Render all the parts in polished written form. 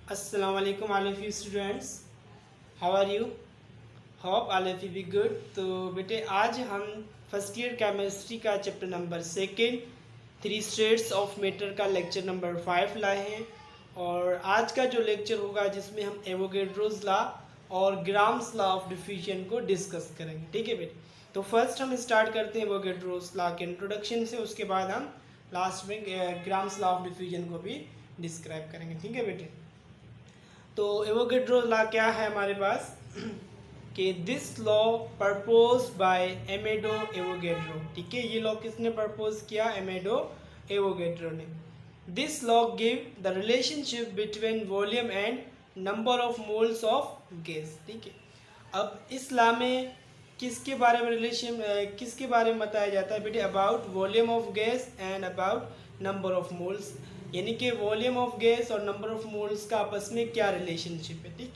Assalamu alaikum all of you students. How are you? Hope all of you be good. तो बेटे आज हम first year chemistry का chapter number second three states of matter का lecture number 5 लाए हैं। और आज का जो लेक्चर होगा जिसमें हम एवोगैड्रोस लॉ और ग्राम्स लॉ ऑफ डिफ्यूजन को डिस्कस करेंगे। ठीक है बेटे, तो फर्स्ट हम स्टार्ट करते हैं एवोगैड्रोस लॉ के इंट्रोडक्शन से, उसके बाद हम लास्ट में ग्राम्स लॉ ऑफ डिफ्यूजन को भी डिस्क्राइब करेंगे। ठीक है बेटे, तो एवोगैड्रो लॉ क्या है हमारे पास कि this law propose by Amedeo Avogadro. ठीक है, ये लॉ किसने प्रपोज किया? एमेडो एवोगैड्रो ने। This law give the relationship between volume and number of moles of gas. ठीक है, अब इस लॉ में किसके बारे में किसके बारे में बताया जाता है बेटे? About volume of gas and about number of moles, यानी कि वॉल्यूम ऑफ गैस और नंबर ऑफ मोल्स का आपस में क्या रिलेशनशिप है। ठीक,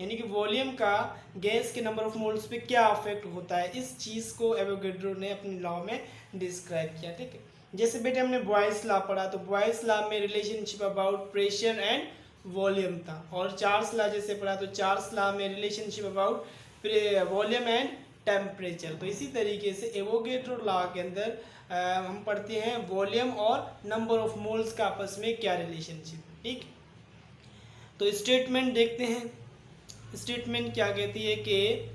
यानी कि वॉल्यूम का गैस के नंबर ऑफ मोल्स पे क्या अफेक्ट होता है, इस चीज़ को एवोगैड्रो ने अपने लॉ में डिस्क्राइब किया। ठीक है, जैसे बेटे हमने बॉयस लॉ पढ़ा, तो बॉयस लॉ में relationship about pressure and volume था। और चार्ल्स लॉ जैसे पढ़ा, तो चार्ल्स लॉ में relationship about volume and temperature. तो इसी तरीके से एवोगैड्रो लॉ के अंदर हम पढ़ते हैं वॉल्यूम और नंबर ऑफ मोल्स का आपस में क्या रिलेशनशिप है। ठीक, तो स्टेटमेंट देखते हैं। स्टेटमेंट क्या कहती है कि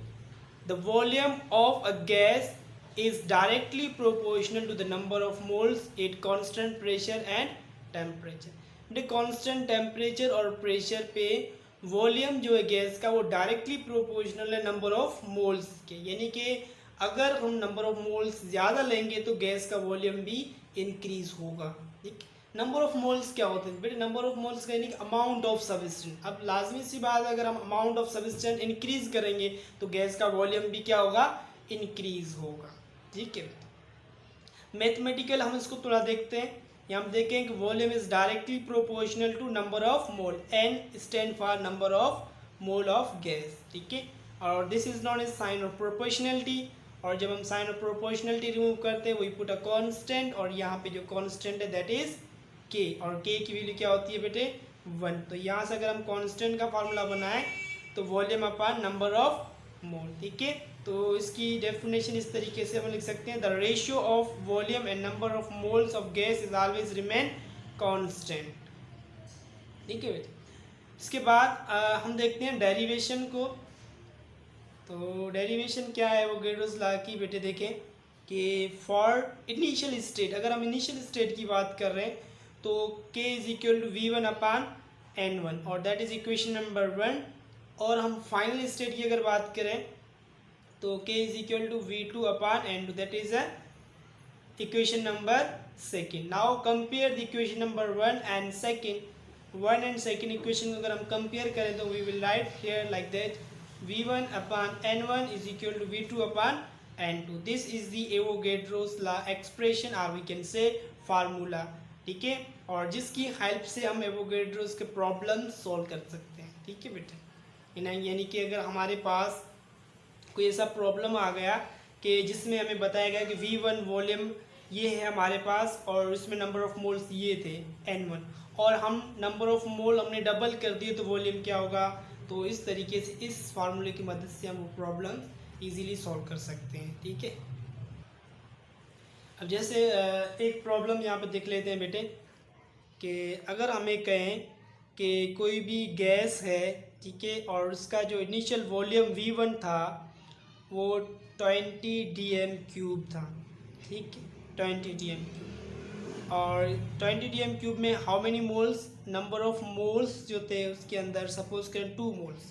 the volume of a gas is directly proportional to the number of moles at constant pressure and temperature. Constant temperature और प्रेशर पे वॉल्यूम जो है गैस का वो डायरेक्टली प्रोपोर्शनल है नंबर ऑफ मोल्स के, यानी कि अगर हम नंबर ऑफ मोल्स ज़्यादा लेंगे तो गैस का वॉल्यूम भी इंक्रीज होगा। ठीक, नंबर ऑफ मोल्स क्या होते हैं बेटे? नंबर ऑफ मोल्स का यानी कि अमाउंट ऑफ सब्सटेंस। अब लाजमी सी बात है, अगर हम अमाउंट ऑफ सब्सटेंस इंक्रीज करेंगे तो गैस का वॉल्यूम भी क्या होगा? इंक्रीज होगा। ठीक है, मैथमेटिकल हम इसको थोड़ा देखते हैं। यहाँ हम देखें कि volume is directly proportional to number of mole, N stand for number of mole of gas. ठीक है, और this is not a sign of proportionality. और जब हम साइन ऑफ प्रोपोर्शनलिटी रिमूव करते हैं, वी पुट अ कांस्टेंट, और यहाँ पे जो कांस्टेंट है दैट इज के, और के की वैल्यू क्या होती है बेटे? 1। तो यहाँ से अगर हम कांस्टेंट का फार्मूला बनाएं तो वॉल्यूम अपॉन नंबर ऑफ मोल। ठीक है, तो इसकी डेफिनेशन इस तरीके से हम लिख सकते हैं, the ratio of volume and number of moles of gas is always remain constant. ठीक है बेटे, इसके बाद हम देखते हैं डेरिवेशन को। तो डेरिवेशन क्या है एवोगैड्रोस लॉ की बेटे? देखें कि फॉर इनिशियल स्टेट, अगर हम इनिशियल स्टेट की बात कर रहे हैं तो k is equal to V one upon N one, और दैट इज इक्वेशन नंबर 1। और हम फाइनल स्टेट की अगर बात करें तो k is equal to V two upon N two, that is equation number 2। Now compare the equation number 1 and second. 1 and second equation को अगर हम कंपेयर करें तो we will write here like that, v1 upon n1 is equal to v2 upon n2. This is the Avogadro's law expression, or we can say formula. ठीक है, और जिसकी help से हम एवोगैड्रोस के प्रॉब्लम सॉल्व कर सकते हैं। ठीक है बेटे, यानी कि अगर हमारे पास कोई ऐसा प्रॉब्लम आ गया कि जिसमें हमें बताया गया कि v1 वॉल्यूम ये है हमारे पास, और इसमें नंबर ऑफ मोल्स ये थे n1, और हम नंबर ऑफ मोल हमने डबल कर दिए तो वॉल्यूम क्या होगा? तो इस तरीके से इस फार्मूले की मदद से हम वो प्रॉब्लम इजीली सॉल्व कर सकते हैं। ठीक है, अब जैसे एक प्रॉब्लम यहाँ पे देख लेते हैं बेटे कि अगर हमें कहें कि कोई भी गैस है, ठीक है, और उसका जो इनिशियल वॉल्यूम v1 था वो 20 dm³ था। ठीक है, 20 dm³, और 20 dm³ में how many moles? Number of moles जो थे उसके अंदर सपोज करें 2 मोल्स,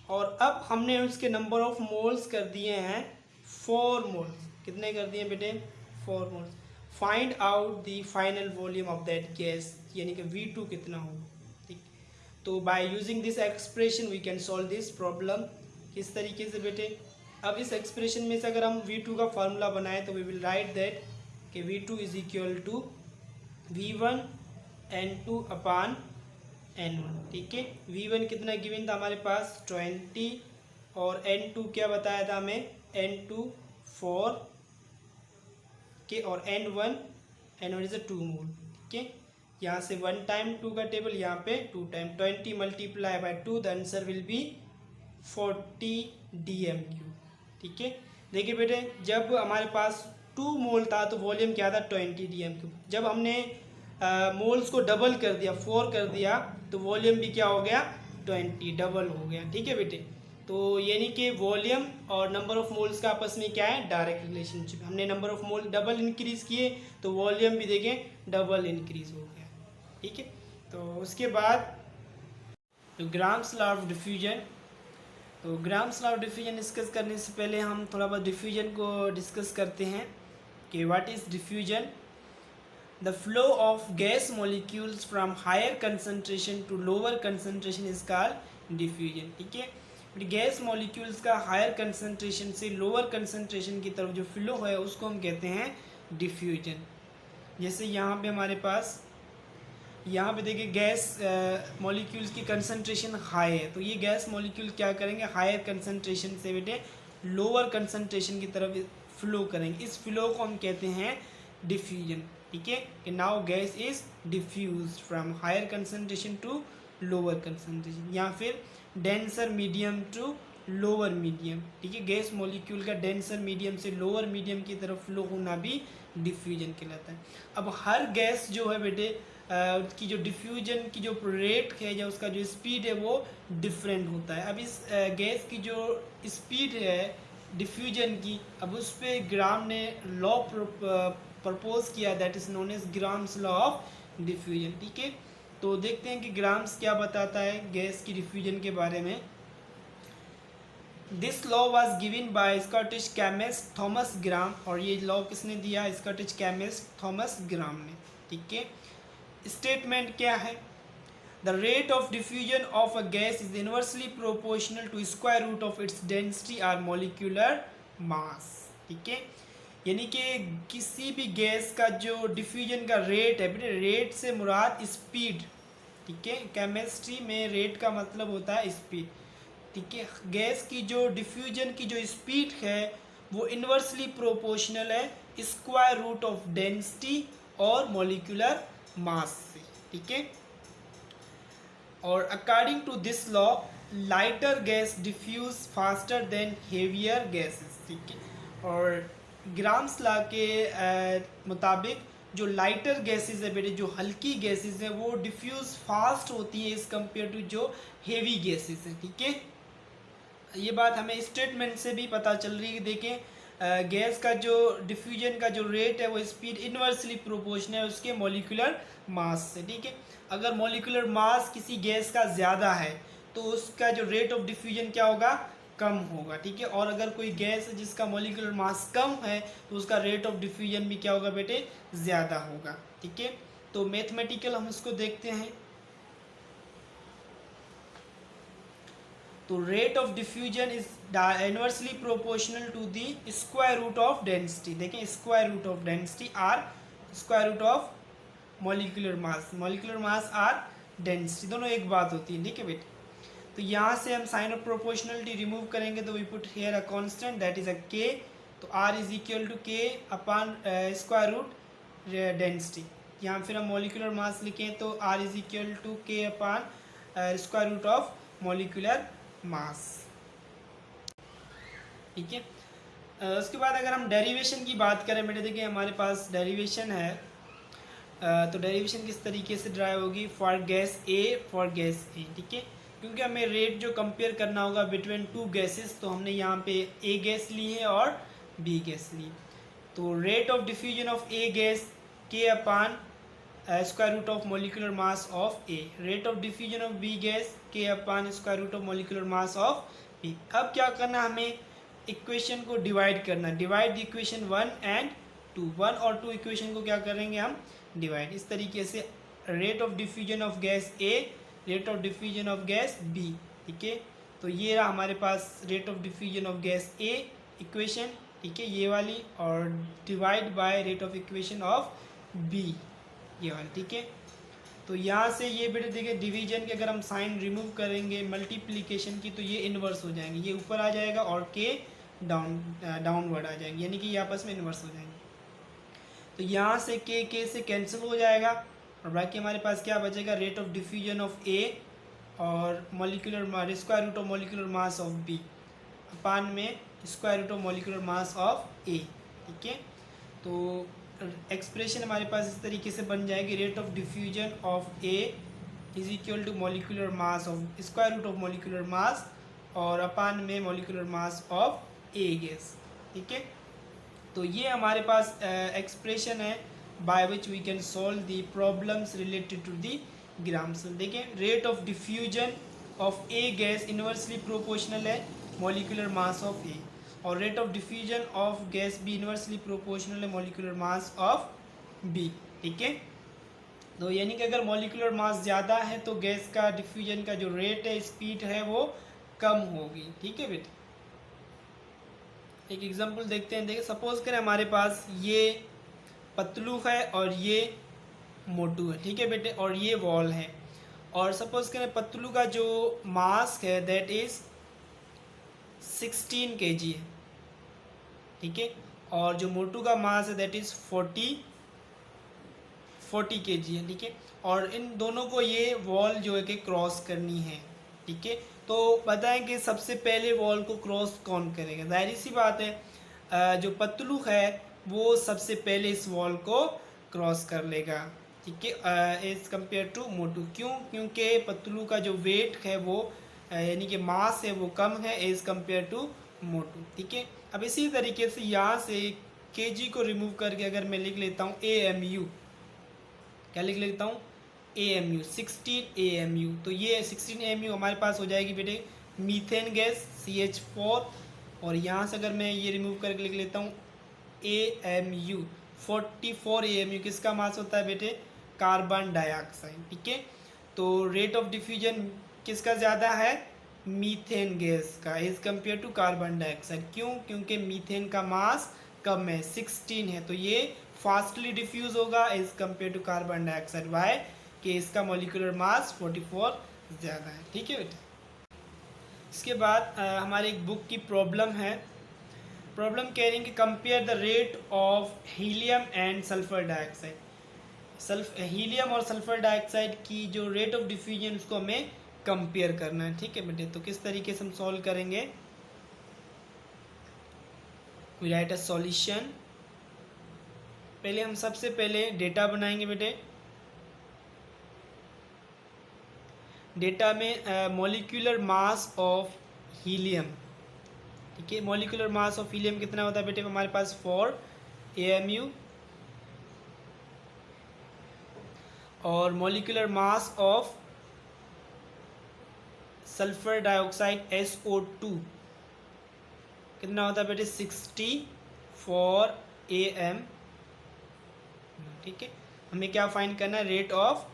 और अब हमने उसके नंबर ऑफ मोल्स कर दिए हैं 4 मोल्स। कितने कर दिए बेटे? 4 moles. Find out the final volume of that gas, यानी कि v2 कितना हो। ठीक, तो by using this expression we can solve this problem. किस तरीके से बेटे? अब इस एक्सप्रेशन में से अगर हम v2 का फार्मूला बनाएं तो वी विल राइट दैट कि v2 is equal to v1 n2 upon n1। ठीक है, v1 कितना गिवन था हमारे पास? 20, और n2 क्या बताया था हमें? n2 4 के, और n1 इज 2 मोल। ठीक है, यहाँ से 1 टाइम 2 का टेबल, यहाँ पे 2 time 20 multiply by 2, the answer will be 40 DMQ। ठीक है, देखिए बेटे जब हमारे पास 2 मोल था तो वॉल्यूम क्या था 20 DMQ। जब हमने मोल्स को डबल कर दिया 4 कर दिया तो वॉल्यूम भी क्या हो गया 20 डबल हो गया। ठीक है बेटे, तो यानी कि वॉल्यूम और नंबर ऑफ मोल्स का आपस में क्या है डायरेक्ट रिलेशनशिप। हमने number of mole double increase किए तो वॉल्यूम भी देखें डबल इंक्रीज हो गया। ठीक है, तो उसके बाद तो ग्राम्स लॉ ऑफ डिफ्यूजन। तो grams law of diffusion discuss करने से पहले हम थोड़ा बहुत डिफ्यूजन को डिस्कस करते हैं कि what is diffusion. The flow of gas molecules from higher concentration to lower concentration is called diffusion. ठीक है, गैस मॉलिक्यूल्स का हायर कंसंट्रेशन से लोअर कंसंट्रेशन की तरफ जो फ्लो है उसको हम कहते हैं डिफ्यूजन। जैसे यहाँ पे हमारे पास यहाँ पे देखिए गैस मॉलिक्यूल्स की कंसंट्रेशन हाई है, तो ये गैस मॉलिक्यूल क्या करेंगे हायर कंसंट्रेशन से बेटे लोअर कंसंट्रेशन की तरफ फ्लो करेंगे। इस फ्लो को हम कहते हैं डिफ्यूजन। ठीक है, कि now gas is diffuse from higher concentration to lower concentration, या फिर denser medium to lower medium. ठीक है, गैस मॉलिक्यूल का डेंसर मीडियम से लोअर मीडियम की तरफ फ्लो होना भी डिफ्यूजन कहलाता है। अब हर गैस जो है बेटे उसकी जो डिफ्यूजन की जो रेट है या उसका जो स्पीड है वो डिफरेंट होता है। अब इस गैस की जो स्पीड है डिफ्यूजन की, अब उस पर ग्राम ने लॉ प्रपोज किया, that is known as Graham's law of diffusion. ठीक है, तो देखते हैं कि ग्राम्स क्या बताता है गैस की डिफ्यूजन के बारे में। This law was given by Scottish chemist Thomas Graham, और ये लॉ किसने दिया स्कॉटिश केमिस्ट थॉमस ग्राम ने। ठीक है, स्टेटमेंट क्या है, the rate of diffusion of a gas is inversely proportional to square root of its density or molecular mass. ठीक है, यानी कि किसी भी गैस का जो डिफ्यूजन का रेट है बेटे, रेट से मुराद स्पीड। ठीक है, केमिस्ट्री में रेट का मतलब होता है स्पीड। ठीक है, गैस की जो डिफ्यूजन की जो स्पीड है वो इनवर्सली प्रोपोर्शनल है स्क्वायर रूट ऑफ डेंसिटी और मॉलिक्यूलर मास से। ठीक है, और according to this law lighter gas diffuse faster than heavier gases. ठीक है, और ग्राम्स लॉ के मुताबिक जो लाइटर गैसेस है बेटे, जो हल्की गैसेस है वो डिफ्यूज फास्ट होती है इस कंपेयर टू जो हेवी गैसेस है। ठीक है, ये बात हमें स्टेटमेंट से भी पता चल रही है। देखें गैस का जो डिफ्यूजन का जो रेट है वो स्पीड इनवर्सली प्रोपोर्शनल है उसके मॉलिक्यूलर मास से। ठीक है, अगर मॉलिक्यूलर मास किसी गैस का ज़्यादा है तो उसका जो रेट ऑफ डिफ्यूजन क्या होगा कम होगा। ठीक है, और अगर कोई गैस है जिसका मॉलिक्यूलर मास कम है तो उसका रेट ऑफ डिफ्यूजन भी क्या होगा बेटे ज़्यादा होगा। ठीक है, तो मैथमेटिकल हम इसको देखते हैं। तो rate of diffusion is inversely proportional to the square root of density. देखें square root of density or square root of molecular mass or density, दोनों एक बात होती है। ठीक है बेटे, तो यहाँ से हम साइन ऑफ प्रोपोर्शनलिटी रिमूव करेंगे तो we put here a constant that is a K, तो R is equal to K upon square root density. यहाँ फिर हम मॉलिक्यूलर मास लिखें तो R is equal to K upon square root of molecular mass. ठीक है, उसके बाद अगर हम डेरिवेशन की बात करें बेटे, देखिए हमारे पास डेरिवेशन है, तो डेरिवेशन किस तरीके से ड्राइव होगी for gas A for gas A. ठीक है, क्योंकि हमें रेट जो कंपेयर करना होगा बिटवीन टू गैसेस, तो हमने यहाँ पे ए गैस ली है और बी गैस ली। तो rate of diffusion of A gas के upon square root of molecular mass of A, rate of diffusion of B gas के upon square root of molecular mass of B. अब क्या करना, हमें इक्वेशन को divide करना, डिवाइड द इक्वेशन 1 एंड 2, 1 और 2 equation को क्या करेंगे हम डिवाइड। इस तरीके से rate of diffusion of gas A, rate of diffusion of gas B. ठीक है, तो ये रहा हमारे पास rate of diffusion of gas A equation. ठीक है, ये वाली, और divide by rate of equation of B ये वाली। ठीक है, तो यहाँ से ये बेटे देखिए डिवीजन के अगर हम साइन रिमूव करेंगे मल्टीप्लिकेशन की तो ये इन्वर्स हो जाएंगे, ये ऊपर आ जाएगा और के डाउनवर्ड आ जाएंगे, यानी कि ये आपस में इन्वर्स हो जाएंगे। तो यहाँ से के से कैंसिल हो जाएगा और बाकी हमारे पास क्या बचेगा, rate of diffusion of A और molecular square root of molecular mass of B upon में square root of molecular mass of A. ठीक है, तो एक्सप्रेशन हमारे पास इस तरीके से बन जाएगी, rate of diffusion of A is equal to molecular mass of square root of molecular mass और अपान में molecular mass of A gas. ठीक है, तो ये हमारे पास एक्सप्रेशन है by which we can solve the problems related to the Graham's. देखें, rate of diffusion of A gas inversely proportional है मॉलिक्यूलर मास ऑफ ए और rate of diffusion of gas भी इन्वर्सली प्रोपोर्शनल है molecular mass of B. ठीक है, तो यानी कि अगर मॉलिक्यूलर मास ज़्यादा है तो गैस का डिफ्यूजन का जो रेट है, स्पीड है, वो कम होगी। ठीक है बेटे, एक एग्जांपल देखते हैं। देखिए, सपोज करें हमारे पास ये पतलू है और ये मोटू है। ठीक है बेटे, और ये वॉल है और सपोज करें पतलू का जो मास है दैट इज़ 16 kg है। ठीक है, और जो मोटू का मास है दैट इज़ 40 kg है। ठीक है, और इन दोनों को ये वॉल जो है कि क्रॉस करनी है। ठीक है, तो बताएं कि सबसे पहले वॉल को क्रॉस कौन करेगा। जाहिर सी बात है जो पतलू है वो सबसे पहले इस वॉल को क्रॉस कर लेगा। ठीक है, एज कम्पेयर टू मोटू। क्यों? क्योंकि पतलू का जो वेट है वो यानी कि मास है वो कम है एज कम्पेयर टू मोटू। ठीक है, अब इसी तरीके से यहाँ से kg को रिमूव करके अगर मैं लिख लेता हूँ AMU, क्या लिख लेता हूँ AMU 16 AMU, तो ये 16 AMU हमारे पास हो जाएगी बेटे मीथेन गैस CH4 और यहाँ से अगर मैं ये रिमूव करके लिख लेता हूँ AMU 44 AMU किसका मास होता है बेटे, कार्बन डाइऑक्साइड। ठीक है, तो रेट ऑफ डिफ्यूजन किसका ज़्यादा है, मीथेन गैस का as compare to carbon dioxide. क्यों? क्योंकि मीथेन का मास कम है, 16 है, तो ये फास्टली डिफ्यूज़ होगा as compare to carbon dioxide. Why? कि इसका मॉलिक्यूलर मास 44 ज़्यादा है। ठीक है बेटा, इसके बाद हमारे एक बुक की प्रॉब्लम है। प्रॉब्लम कह रही है कि compare the rate of helium and sulphur dioxide. Helium और सल्फर डाइऑक्साइड की जो रेट ऑफ डिफ्यूजन उसको हमें कंपेयर करना है। ठीक है बेटे, तो किस तरीके से हम सॉल्व करेंगे, वी राइट अ सॉल्यूशन। पहले हम सबसे पहले डेटा बनाएंगे बेटे। डेटा में मॉलिक्यूलर मास ऑफ हीलियम। ठीक है, मॉलिक्यूलर मास ऑफ हीलियम कितना होता है बेटे हमारे पास 4 AMU और molecular mass of sulphur dioxide SO2 कितना होता है बेटे 64 AM। ठीक है, हमें क्या फाइंड करना है, रेट ऑफ,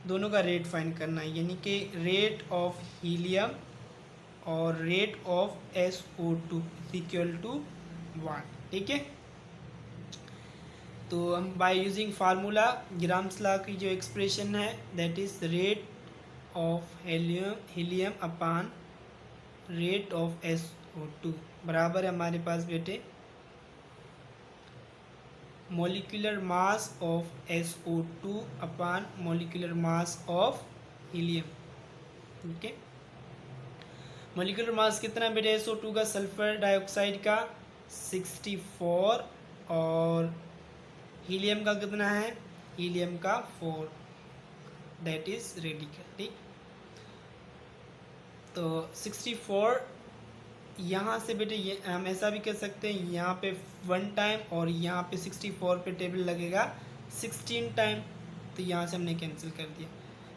दोनों का रेट फाइंड करना है, यानी कि रेट ऑफ हीलियम और rate of SO2 equal to 1। ठीक है, तो हम by using formula Graham's law की जो एक्सप्रेशन है that is rate of helium upon rate of SO2 बराबर है हमारे पास बेटे molecular mass of SO2 upon molecular mass of helium. ठीक है, मॉलिक्यूलर मास कितना है बेटे SO2 का, सल्फर डाइऑक्साइड का 64 और हीलियम का कितना है, हीलियम का 4, दैट इज रेडिकल। ठीक, तो 64 यहाँ से बेटे ये हम ऐसा भी कर सकते हैं, यहाँ पे 1 टाइम और यहाँ पे 64 पे टेबल लगेगा 16 टाइम, तो यहाँ से हमने कैंसिल कर दिया।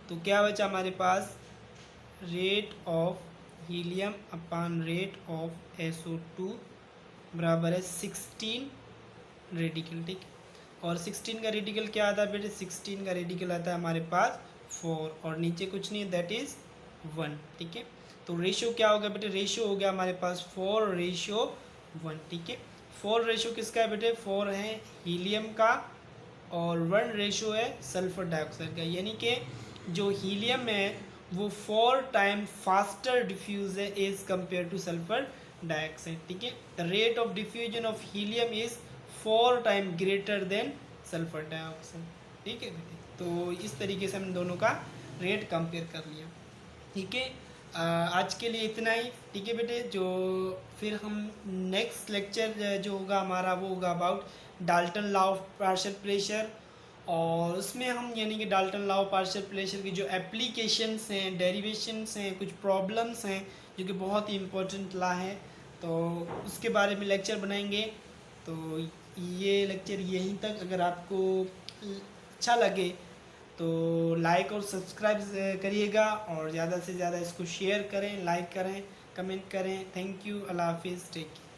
तो क्या बचा हमारे पास, rate of helium upon rate of SO2 बराबर है 16 रेडिकल। ठीक, और 16 का रेडिकल क्या आता है बेटे, 16 का रेडिकल आता है हमारे पास 4 और नीचे कुछ नहीं, दैट इज़ 1। ठीक है, तो रेशियो क्या हो गया बेटे, रेशियो हो गया हमारे पास 4:1। ठीक है, 4 रेशियो किसका है बेटे, 4 है हीलियम का और 1 रेशियो है सल्फर डाइऑक्साइड का, यानी कि जो हीलियम है वो 4 टाइम फास्टर डिफ्यूज है as compare to sulphur dioxide. ठीक है, the rate of diffusion of helium is 4 time greater than sulphur dioxide. ठीक है बेटे। तो इस तरीके से हम दोनों का रेट कंपेयर कर लिया। ठीक है, आज के लिए इतना ही। ठीक है बेटे, जो फिर हम नेक्स्ट लेक्चर जो होगा हमारा वो होगा about Dalton law of partial pressure, और उसमें हम यानी कि Dalton law of partial pressure की जो एप्लीकेशंस हैं, डेरिवेशंस हैं, कुछ प्रॉब्लम्स हैं जो कि बहुत ही इम्पोर्टेंट लॉ है, तो उसके बारे में लेक्चर बनाएंगे। तो ये लेक्चर यहीं तक। अगर आपको अच्छा लगे तो लाइक और सब्सक्राइब करिएगा, और ज़्यादा से ज़्यादा इसको शेयर करें, लाइक करें, कमेंट करें। थैंक यू, अल्लाह हाफिज़, टेक केयर।